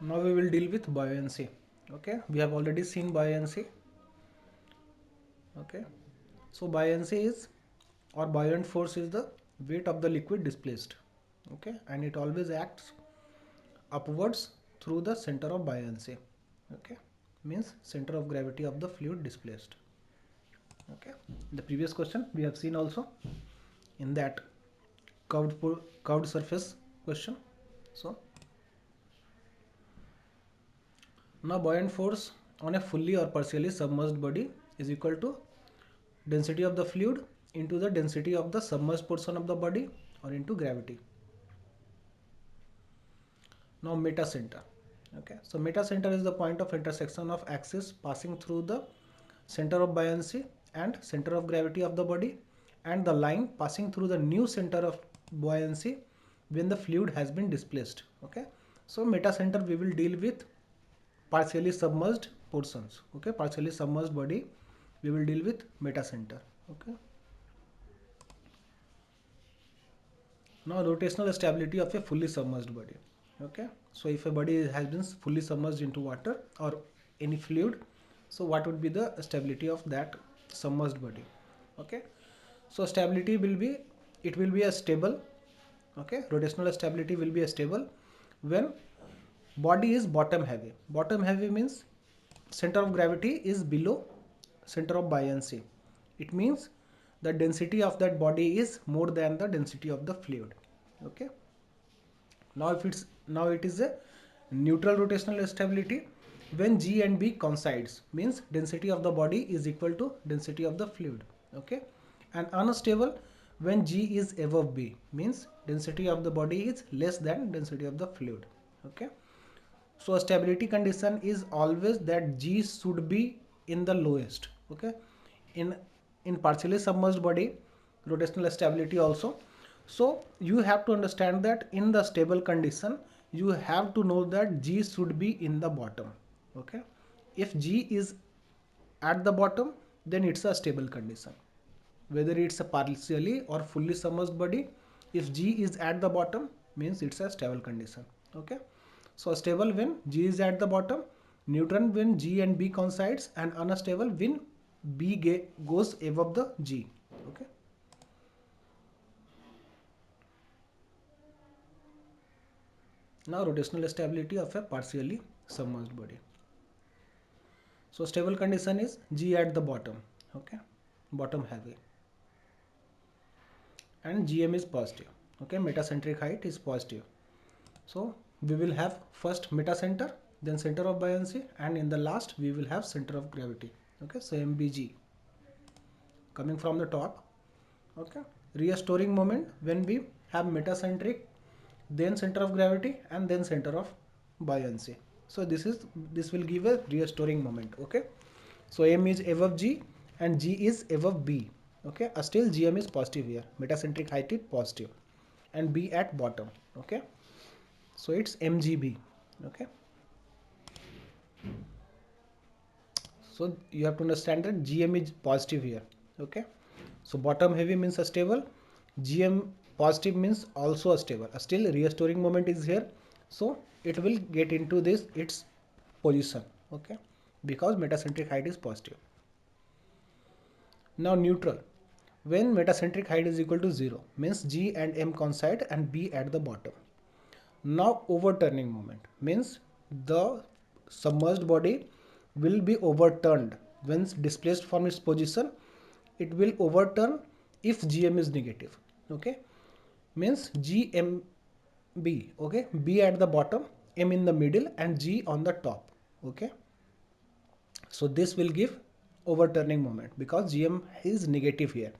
Now we will deal with buoyancy. Okay, we have already seen buoyancy. Okay, so buoyancy is, or buoyant force is the weight of the liquid displaced. Okay, and it always acts upwards through the center of buoyancy. Okay, means center of gravity of the fluid displaced. Okay, the previous question we have seen also in that curved surface question. So now buoyant force on a fully or partially submerged body is equal to density of the fluid into the density of the submerged portion of the body, or into gravity. Now meta center. Okay, so meta center is the point of intersection of axis passing through the center of buoyancy and center of gravity of the body, and the line passing through the new center of buoyancy when the fluid has been displaced. Okay, so meta center we will deal with partially submerged portions. Okay, partially submerged body we will deal with meta center. Okay, now rotational stability of a fully submerged body. Okay, so if a body has been fully submerged into water or any fluid, so what would be the stability of that submerged body? Okay, so stability will be, it will be a stable. Okay, rotational stability will be a stable when body is bottom heavy. Bottom heavy means center of gravity is below center of buoyancy. It means the density of that body is more than the density of the fluid. Okay, now it is a neutral rotational stability when G and B coincides, means density of the body is equal to density of the fluid. Okay, and unstable when G is above B, means density of the body is less than density of the fluid. Okay, so a stability condition is always that G should be in the lowest. Okay, in partially submerged body rotational stability also. So you have to understand that in the stable condition you have to know that G should be in the bottom. Okay, if G is at the bottom, then it's a stable condition. Whether it's a partially or fully submerged body, if G is at the bottom, means it's a stable condition. Okay, so stable when G is at the bottom, neutral when G and B coincides, and unstable when B goes above the G. Okay, now rotational stability of a partially submerged body. So stable condition is G at the bottom. Okay, bottom heavy, and GM is positive. Okay, metacentric height is positive. So we will have first metacenter, then center of buoyancy, and in the last we will have center of gravity. Okay, so MBG coming from the top. Okay, restoring moment when we have metacentric, then center of gravity, and then center of buoyancy. So this will give a restoring moment. Okay, so M is above G and G is above B. Okay, still GM is positive here. Metacentric height is positive, and B at bottom. Okay, so it's MGB. Okay, so you have to understand that GM is positive here. Okay, so bottom heavy means a stable, GM positive means also a stable. Still restoring moment is here, so it will get into this its position. Okay, because metacentric height is positive. Now neutral, when metacentric height is equal to 0, means G and M coincide and B at the bottom. Now overturning moment means the submerged body will be overturned when displaced from its position. It will overturn if GM is negative. Okay, means GMB. Okay, B at the bottom, M in the middle, and G on the top. Okay, so this will give overturning moment because GM is negative here.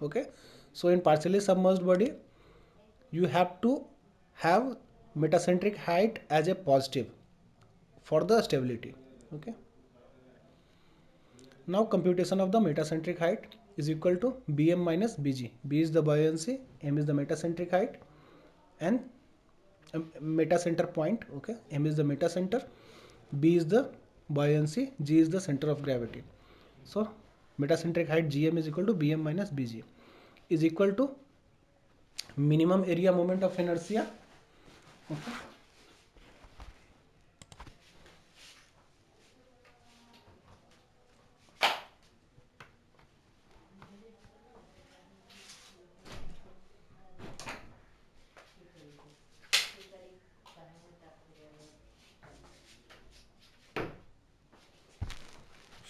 Okay, so in partially submerged body you have to have metacentric height as a positive for the stability. Okay, now computation of the metacentric height is equal to Bm minus Bg. B is the buoyancy, M is the metacentric height, and metacenter point. Okay, M is the metacenter, B is the buoyancy, G is the center of gravity. So metacentric height Gm is equal to Bm minus Bg is equal to minimum area moment of inertia. Okay,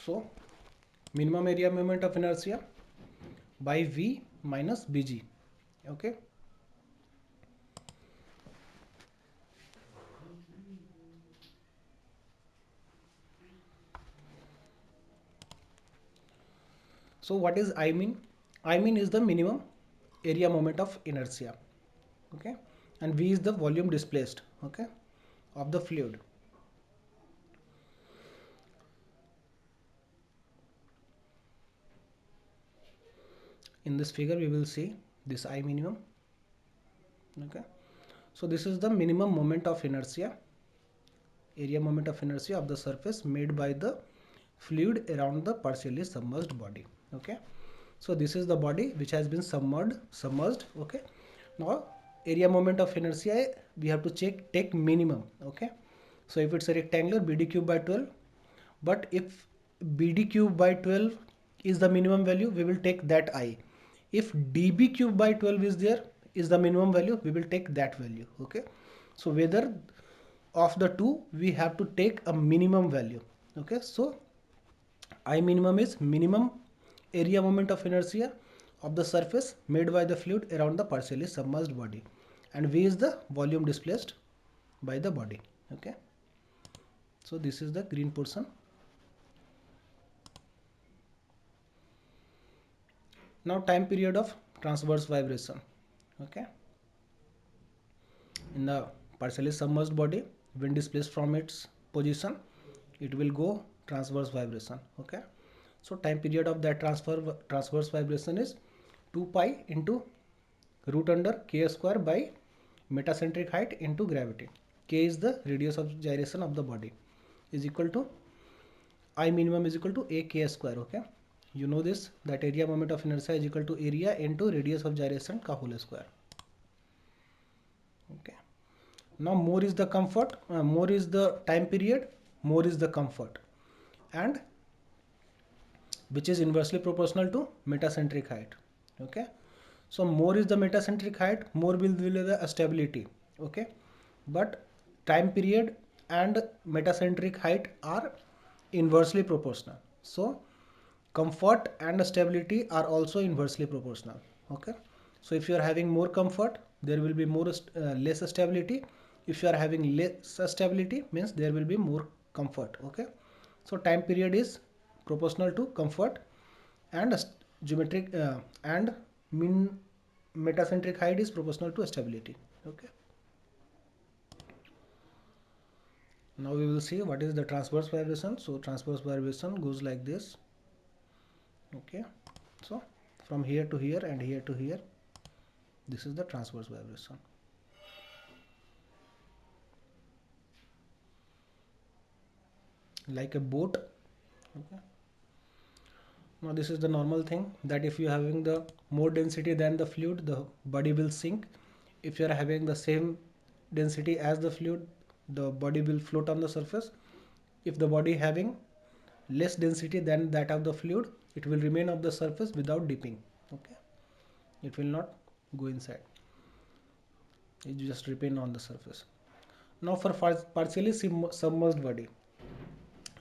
So minimum area moment of inertia by V minus Bg. Okay. So what is I mean? I mean is the minimum area moment of inertia. Okay. And V is the volume displaced. Okay. Of the fluid. In this figure we will see this I minimum. Okay. So this is the minimum moment of inertia, area moment of inertia of the surface made by the fluid around the partially submerged body. Okay. So this is the body which has been submerged. Okay. Now area moment of inertia we have to take minimum. Okay. So if it's a rectangular, BD cube by 12, but if BD cube by 12 is the minimum value, we will take that I. If DB cube by 12 is there, is the minimum value, we will take that value. Okay. So whether of the two, we have to take a minimum value. Okay. So I minimum is minimum area moment of inertia of the surface made by the fluid around the partially submerged body, and V is the volume displaced by the body. Okay. So this is the green portion. Now time period of transverse vibration. Okay. In the partially submerged body, when displaced from its position, it will go transverse vibration. Okay. So time period of that transverse vibration is 2 pi into root under k square by metacentric height into gravity. K is the radius of gyration of the body, is equal to I minimum is equal to a k square. Okay. You know this, that area moment of inertia is equal to area into radius of gyration ka whole square. Okay. Now more is the comfort, more is the time period, more is the comfort, and which is inversely proportional to metacentric height. Okay. So more is the metacentric height, more will be the stability. Okay. But time period and metacentric height are inversely proportional. So comfort and stability are also inversely proportional. Okay. So if you are having more comfort, there will be more less stability. If you are having less stability, means there will be more comfort. Okay. So time period is proportional to comfort, and geometric and mean metacentric height is proportional to stability. Okay. Now we will see what is the transverse vibration. So transverse vibration goes like this. Okay. So from here to here and here to here, this is the transverse vibration. Like a boat. Okay. Now this is the normal thing, that if you are having the more density than the fluid, the body will sink. If you are having the same density as the fluid, the body will float on the surface. If the body having less density than that of the fluid, it will remain on the surface without dipping. Okay. It will not go inside. It just remain on the surface. Now for partially submerged body,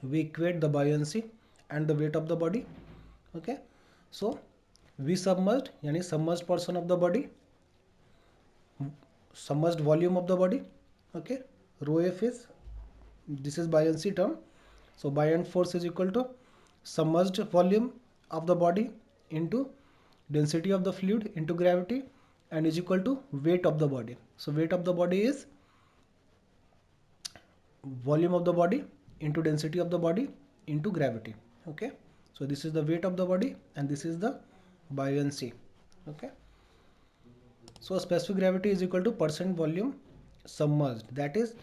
we equate the buoyancy and the weight of the body. Okay. So V submerged, yani submerged portion of the body, submerged volume of the body. Okay. Rho F is, this is buoyancy term. So buoyant force is equal to submerged volume of the body into density of the fluid into gravity, and is equal to weight of the body. So weight of the body is volume of the body into density of the body into gravity. Okay. So this is the weight of the body and this is the buoyancy. Okay. So specific gravity is equal to percent volume submerged, that is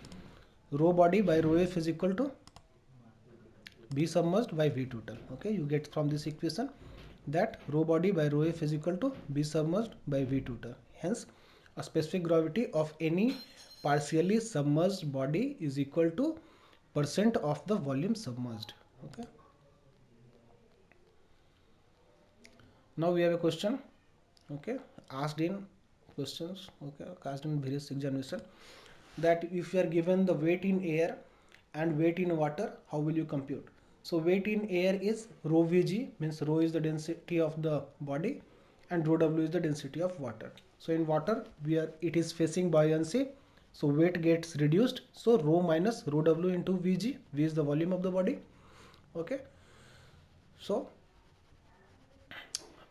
rho body by rho F is equal to V submerged by V total. Okay. You get from this equation that rho body by rho F is equal to V submerged by V total. Hence a specific gravity of any partially submerged body is equal to percent of the volume submerged. Okay. Now we have a question. Okay. Asked in questions. Okay. Asked in various examination, that if you are given the weight in air and weight in water, how will you compute? So weight in air is rho Vg, means rho is the density of the body and rho W is the density of water. So in water, it is facing buoyancy, so weight gets reduced. So rho minus rho W into Vg. V is the volume of the body. Okay. So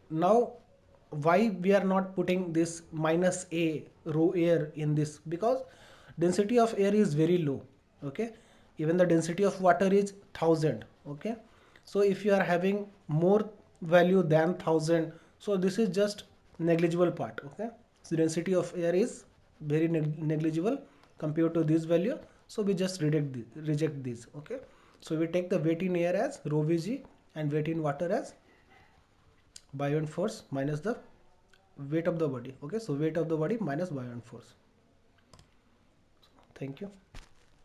now why we are not putting this minus a rho air in this? Because density of air is very low. Okay, even the density of water is 1000. Okay, so if you are having more value than 1000, so this is just negligible part. Okay, so density of air is very negligible compared to this value, so we just reject this. Okay, so we take the weight in air as rho Vg and weight in water as buoyant force minus the weight of the body. Okay, so weight of the body minus buoyant force. Thank you.